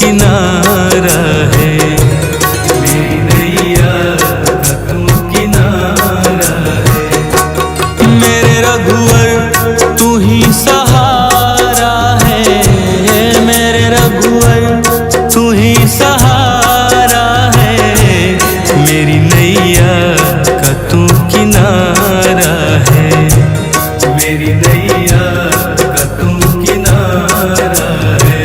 किनारा है, मेरी नैया का तू किनारा है। मेरे रघुवर तू ही सहारा है, मेरे रघुवर तू ही सहारा है, मेरी नैया का तू किनारा है, मेरी नैया का तू किनारा है।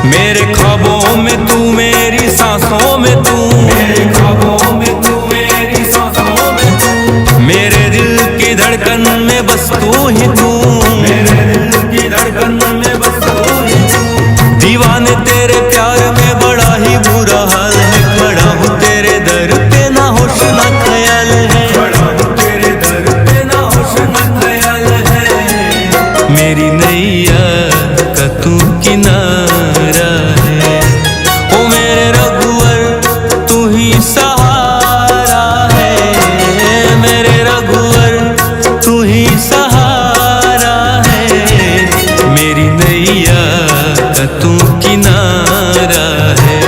मेरे ख्वाबों में तू, मेरी सांसों में तू, मेरे ख्वाबों में तू, मेरी सांसों में तू, मेरे दिल की धड़कन में बस तू ही तू, मेरे दिल की धड़कन में बस तू ही तू। दीवाने तेरे प्यार में बड़ा ही बुरा हाल है, खड़ा हूँ तेरे दर पे ना होश ना ख्याल है, खड़ा हूँ तेरे दर पे ना होश ना ख्याल है, मेरी नैया का तू किनारा है, ओ मेरे रघुवर तू ही सहारा है, मेरे रघुवर तू ही सहारा है, मेरी नैया का तू किनारा है,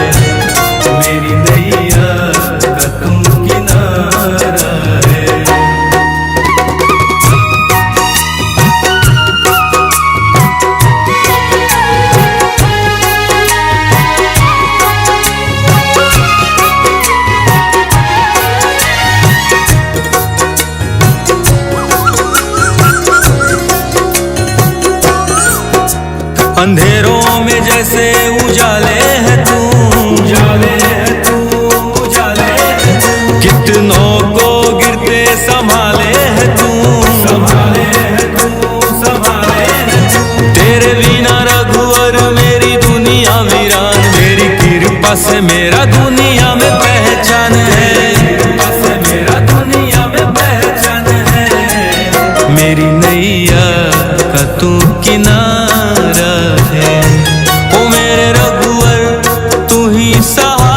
मेरी नैया का तू किनारा है। अंधेरों में जैसे उजाले है तू, उजाले है तू, उजाले है तू, कितनों को गिरते संभाले है तू, संभाले है तू, संभाले है तू। तेरे बिना रघुवर मेरी दुनिया वीरान, मेरी कृपा से मेरा दुनिया में पहचान है, कृपा से मेरा दुनिया में पहचान है, मेरी नैया का तू किनारा है, ओ मेरे रघुवर तू ही सहारा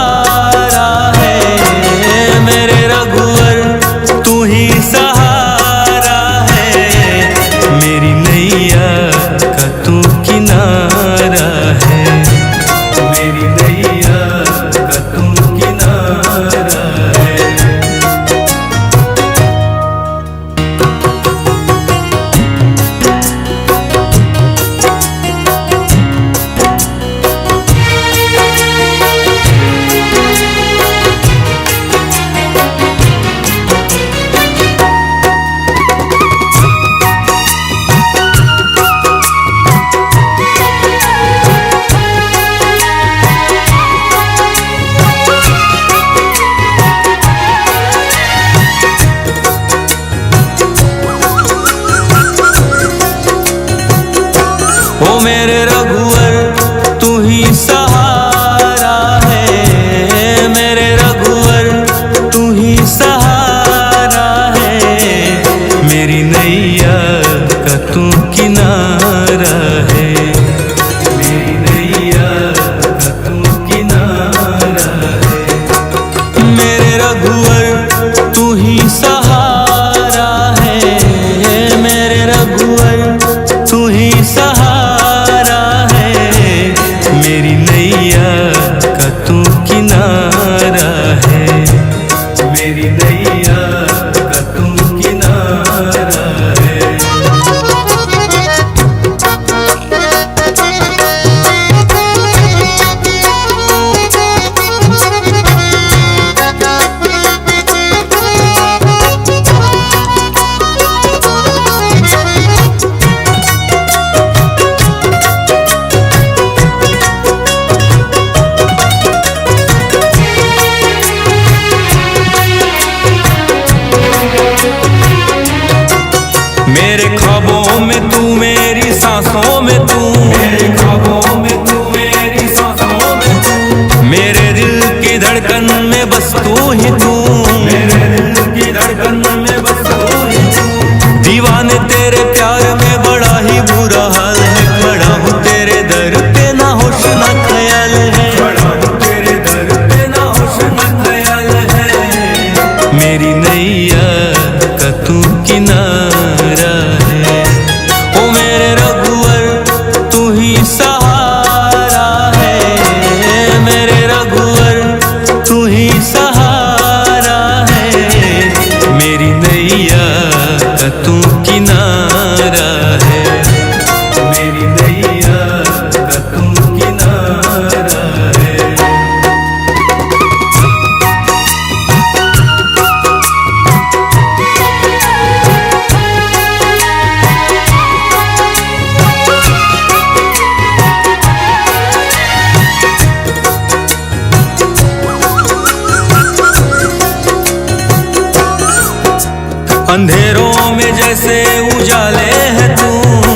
अंधेरों में जैसे उजाले है तू,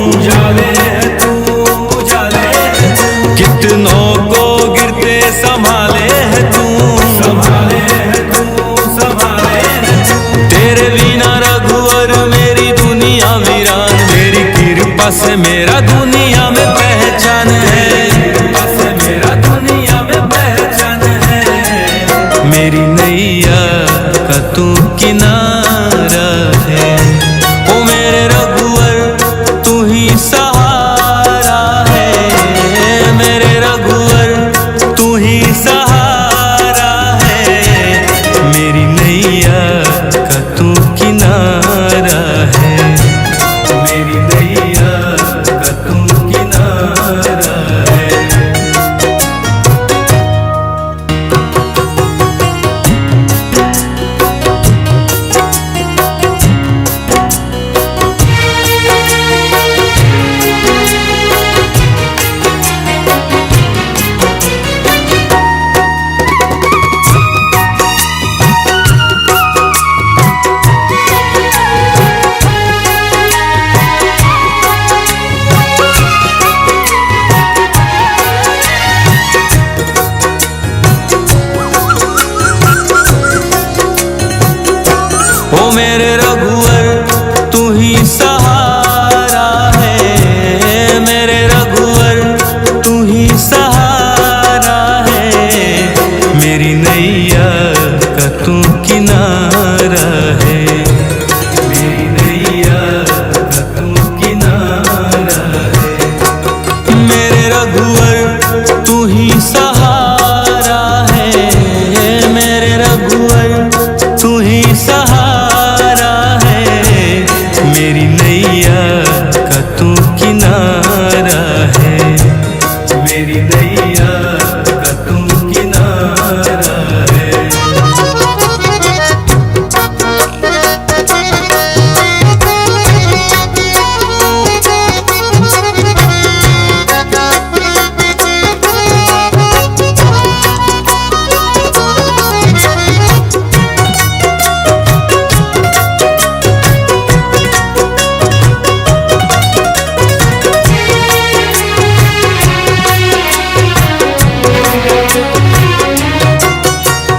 उजाले है तू, उजाले है तू। कितनों को गिरते संभाले है तू, संभाले है तू, संभाले है तू। तेरे बिना रघुवर मेरी दुनिया वीरान, मेरी कृपा से मेरा दुनिया में पहचान है, कृपा से मेरा दुनिया में पहचान है। मेरी नैया का तू किनारा है, ओ मेरे रघुवर तू ही सहारा है, मेरे रघुवर तू ही सहारा है। मेरी नैया का तू किनारा है, मेरी नैया का तू किनारा है। ओ मेरे रघुवर तू ही सहारा है, मेरे रघुवर तू ही सहारा है। मेरी नैया का तू किनारा है, मेरी नैया का तू किनारा है। मेरे रघुवर तू ही सहारा है, मेरे रघुवर तू ही सहारा है। मेरी नैया का तू किनारा है, मेरी नैया का तू किनारा है।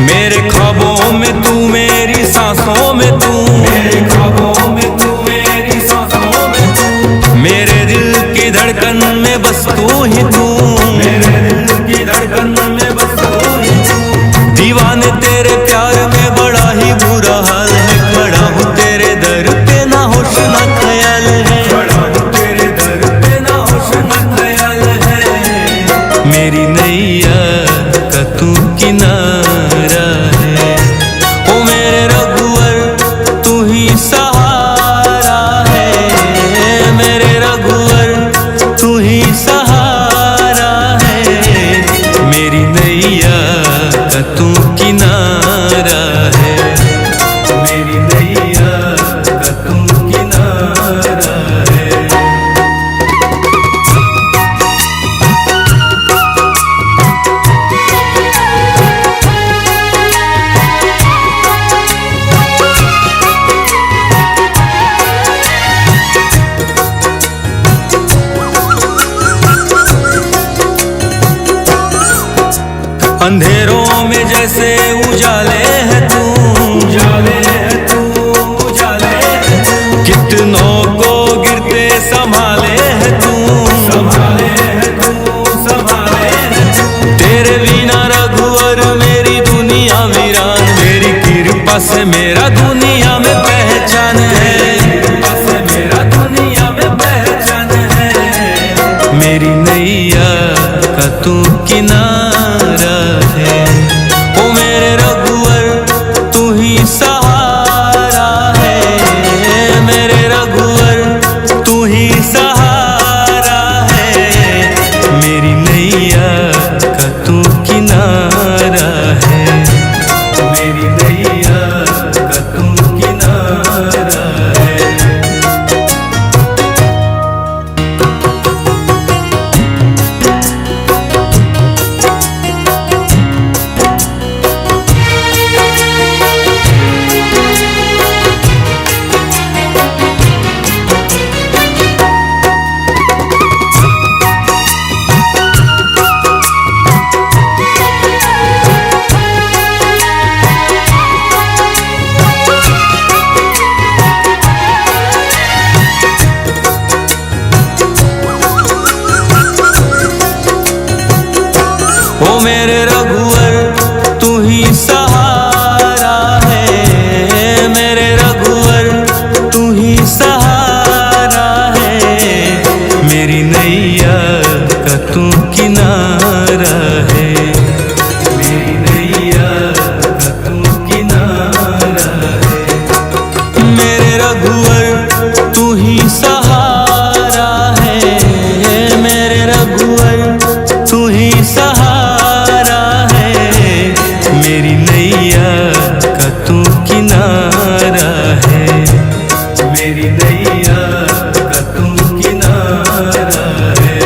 मेरे ख्वाबों में तू, मेरी सांसों में तू, मेरे ख्वाबों में तू, मेरी सांसों में तू। मेरे दिल की धड़कन में बस तू ही तू, मेरे दिल की धड़कन में बस तू ही तू। दीवाने तेरे प्यार में बड़ा ही बुरा हाल है, खड़ा हूँ तेरे दर पे ना होश ना ख्याल है, खड़ा हूँ तेरे दर पे ना होश ना ख्याल है। मेरी नैया का तू किनारा है, ओ मेरे रघुवर तू ही सहारा है, मेरे रघुवर तू ही सहारा है। मेरी नैया का तू किनारा है, मेरी नैया का तू किनारा है। अंधेरों में जैसे उजाले है तू, उजाले है तू, उजाले है तू। कितनों को गिरते संभाले है तू, संभाले है तू, संभाले है तू। तेरे बिना रघुवर मेरी दुनिया वीरान, मेरी कृपा से मेरा दुनिया में पहचान है, कृपा से मेरा दुनिया में पहचान है। मेरी नैया का तू किनारा है, ओ मेरे रघुवर तू ही सहारा है, मेरे रघुवर तू ही सहारा है। मेरी नैया का तू किनारा है, मेरी नैया का तू किनारा है। मेरे रघुवर तू ही सहारा है, मेरे रघुवर तू ही सहारा है। मेरी नैया का तू किनारा है, मेरी नैया का तू किनारा है। मेरे रघुवर तू ही सहारा है, मेरे रघुवर तू ही सहारा है। मेरी नैया का तू किनारा है, मेरी नैया का तू किनारा है।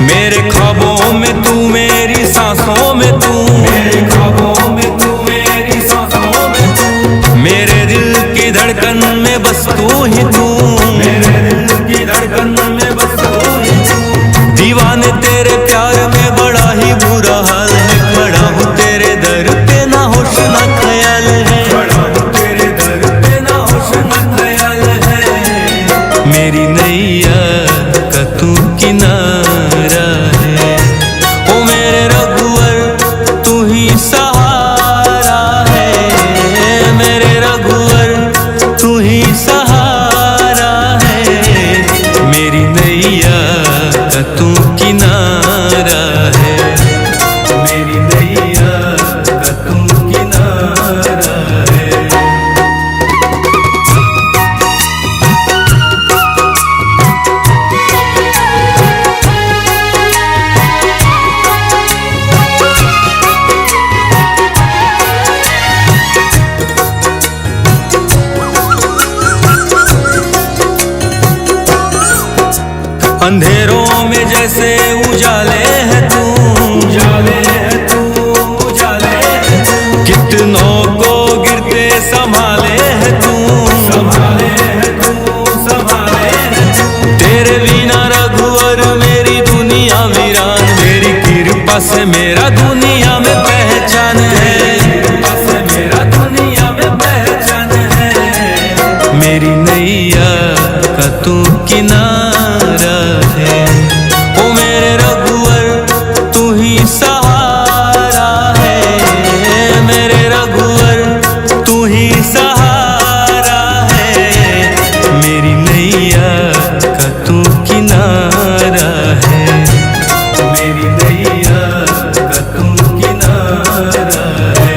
मेरे ख्वाबों में तू, मेरी सांसों में तू, मेरे ख्वाबों में तू, मेरी सांसों में तू, मेरे दिल की धड़कन में बस तू ही तू, मेरे दिल की धड़कन में बस तू ही तू। दीवाने तेरे प्यार में बड़ा ही बुरा हाल है, खड़ा हूँ तेरे दर पे ना होश ना ख्याल है, खड़ा हूँ तेरे दर पे ना होश ना ख्याल है। मेरी नैया का तू किनारा है, ओ मेरे रघुवर तू ही सहारा है, मेरे रघुवर तू ही सहारा है। मेरी नैया का तू किनारा है, मेरी नैया का तू किनारा है। अंधेरों में जैसे उजाले है तू, उजाले है तू, उजाले है तू। कितनों को गिरते संभाले है तू, संभाले है तू, संभाले है तू। तेरे बिना रघुवर मेरी दुनिया वीरान, तेरी कृपा से मेरा दुनिया में पहचान है, कृपा से मेरा दुनिया में पहचान है। मेरी नैया का तू किनारा है, ओ मेरे रघुवर तू ही सहारा है, मेरे रघुवर तू ही सहारा है। मेरी नैया का तू किनारा है, मेरी नैया का तू किनारा है।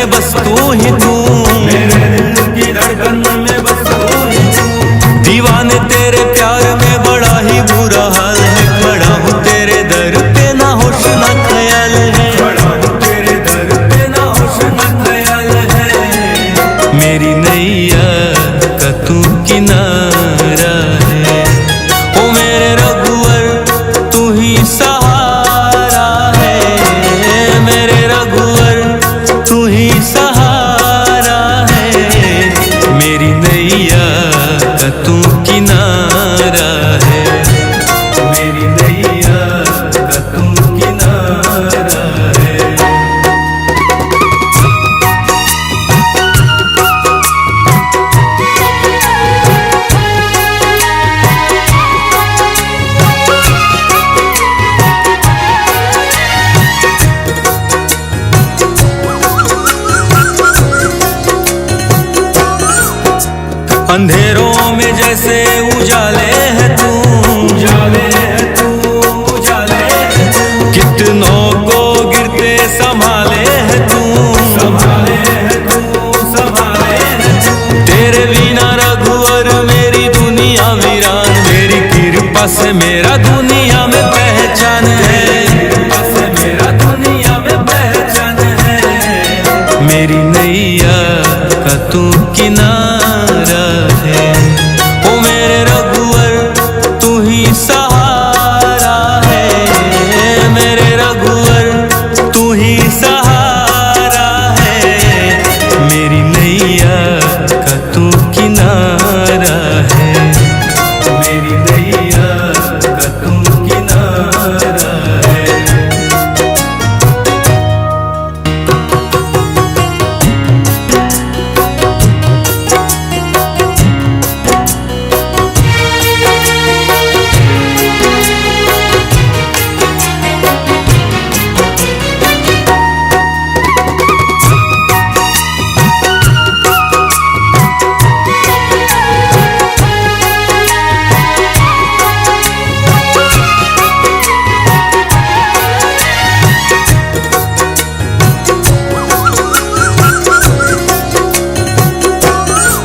में बस तू ही तू, मेरे दिल की धड़कन में बस तू ही तू। दीवाने तेरे प्यार में बड़ा ही बुरा हाल है, खड़ा हूँ तेरे दर पे ना होश ना ख्याल है, खड़ा हूँ तेरे दर पे ना होश ना ख्याल है। मेरी नैया का तू किनारा है, ओ मेरे रघुवर तू ही सहारा है, मेरे रघुवर तू ही सहारा है। मेरी नैया का तू किनारा है, मेरी नैया का तू किनारा है। अंधेरों में जैसे उजाले है तू, उजाले है तू, उजाले है तू। कितनों को गिरते संभाले है तू, संभाले है तू, संभाले है तू। तेरे बिना रघुवर मेरी दुनिया वीरान, मेरी कृपा से मेरा दुनिया में पहचान है, कृपा से मेरा दुनिया में पहचान है। मेरी नैया का तू किनारा है, ओ मेरे रघुवर तू ही सहारा है, मेरे रघुवर तू ही सहारा है। मेरी नैया का तू किनारा है, मेरी नैया का तू किनारा है।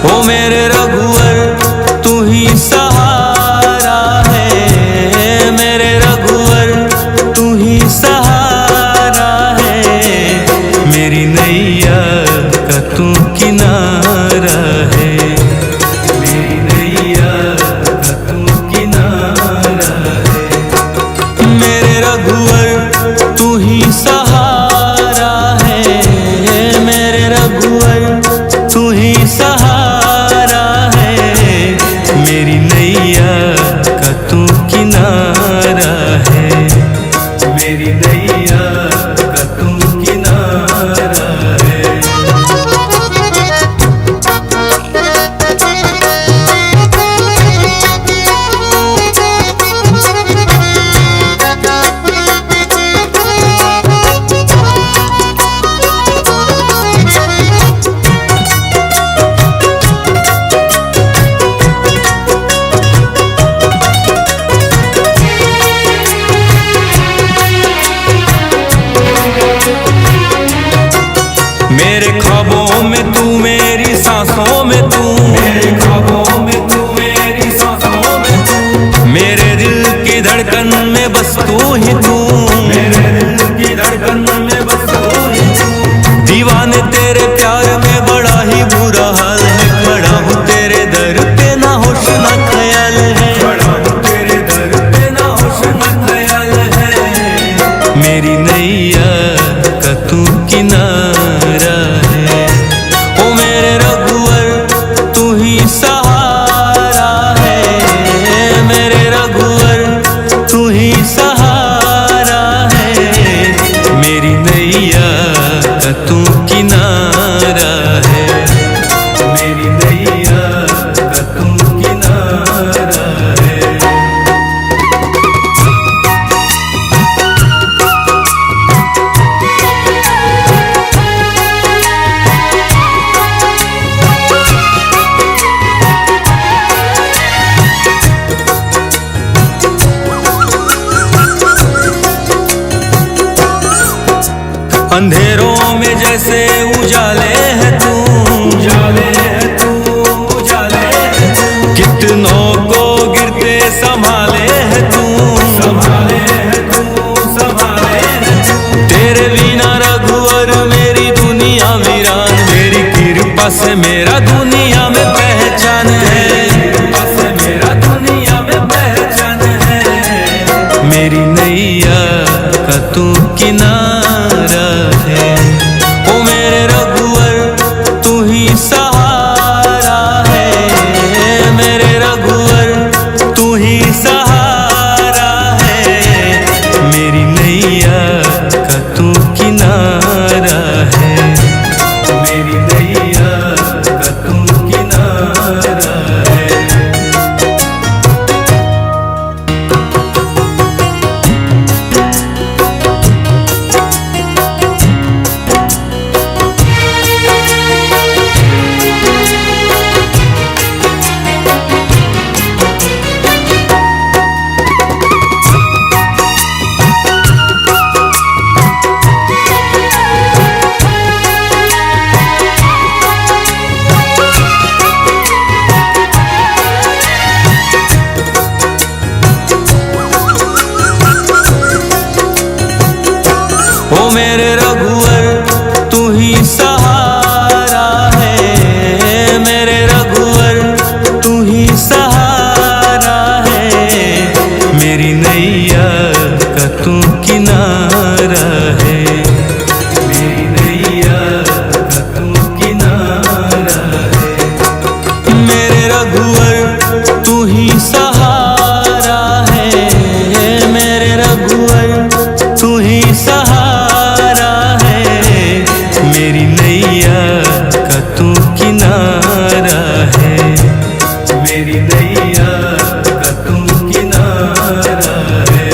ओ मेरे रघुवर तू ही सहारा है, मेरे रघुवर तू ही सहारा है। मेरी नैया का तू किनारा है, मेरी नैया का तू किनारा है। मेरे रघुवर तू ही सहारा है, मेरे रघुवर तू ही सहारा है। मेरी नैया का तू किनारा है, मेरी नैया का तू किनारा है। मेरे ख्वाबों में तू, मेरी सांसों में तू, मेरे ख्वाबों में तू, मेरी सांसों में तू। मेरे दिल की धड़कन में बस तू ही तू, मेरे दिल की धड़कन में बस तू ही तू। दीवाने तेरे प्यार में बड़ा ही बुरा हाल है, खड़ा हूँ तेरे दर पे ना होश ना ख्याल है, खड़ा हूँ तेरे दर पे ना होश ना ख्याल है। मेरी नैया का तू किनारा है, ओ मेरे रघुवर तू ही सहारा है, मेरे रघुवर तू ही सहारा है। मेरी नैया का तू किनारा है, मेरी नैया का तू किनारा है। जैसे उजाले है तू, उजाले है तू, उजाले है तू। कितनों को गिरते संभाले है तू, संभाले है तू, संभाले है तू। तेरे बिना रघुवर मेरी दुनिया वीरान, मेरी कृपा से मेरा दुनिया में पहचान है, कृपा से मेरा दुनिया में पहचान है। मेरी नैया का तू किनारा है, ओ मेरे रघुवर तू ही सहारा है, मेरे रघुवर तू ही सहारा है। मेरी नैया का तू किनारा है, मेरी नैया का तू किनारा है। ओ मेरे रघुवर तू ही सहारा है, मेरे रघुवर तू ही सहारा है। मेरी नैया का तू किनारा है, मेरी नैया का तू किनारा है। मेरे रघुवर तू ही सहारा है, मेरे रघुवर तू ही सहारा है। मेरी नैया का तू किनारा है, मेरी नैया का तू किनारा है।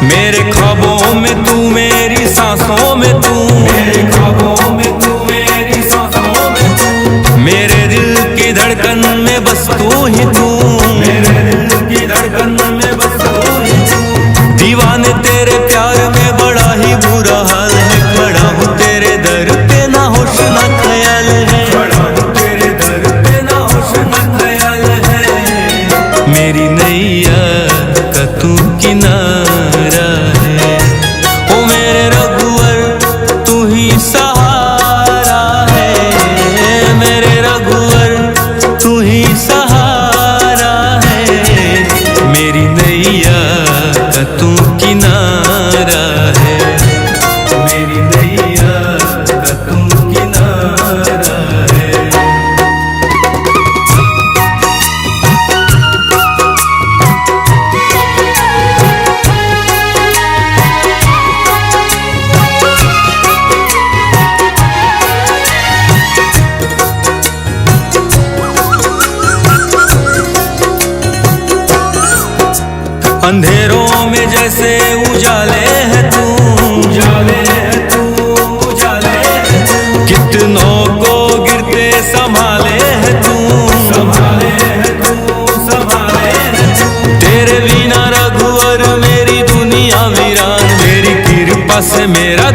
मेरे ख्वाबों में तू, मेरी सांसों में तू, मेरे ख्वाबों में तू, मेरी सांसों में तू। मेरे दिल की धड़कन में बस तू ही तू, मेरे दिल की धड़कन में बस तू ही तू। दीवाने तेरे प्यार में बड़ा ही बुरा हाल है, खड़ा हूँ तेरे दर पे ना होश ना ख्याल है, खड़ा हूँ तेरे दर पे ना होश ना ख्याल है। मेरी नैया का तू किनारा है, ओ मेरे रघुवर तू ही सहारा है, मेरे रघुवर तू ही सहारा है। मेरी नैया का तू किनारा है, मेरी नैया का तू किनारा है। अंधेरों में जैसे उजाले है तू, उजाले है तू, उजाले है तू। कितनों को गिरते संभाले है तू, संभाले है तू, संभाले है तू। तेरे बिना रघुवर मेरी दुनिया वीरान, मेरी कृपा से मेरा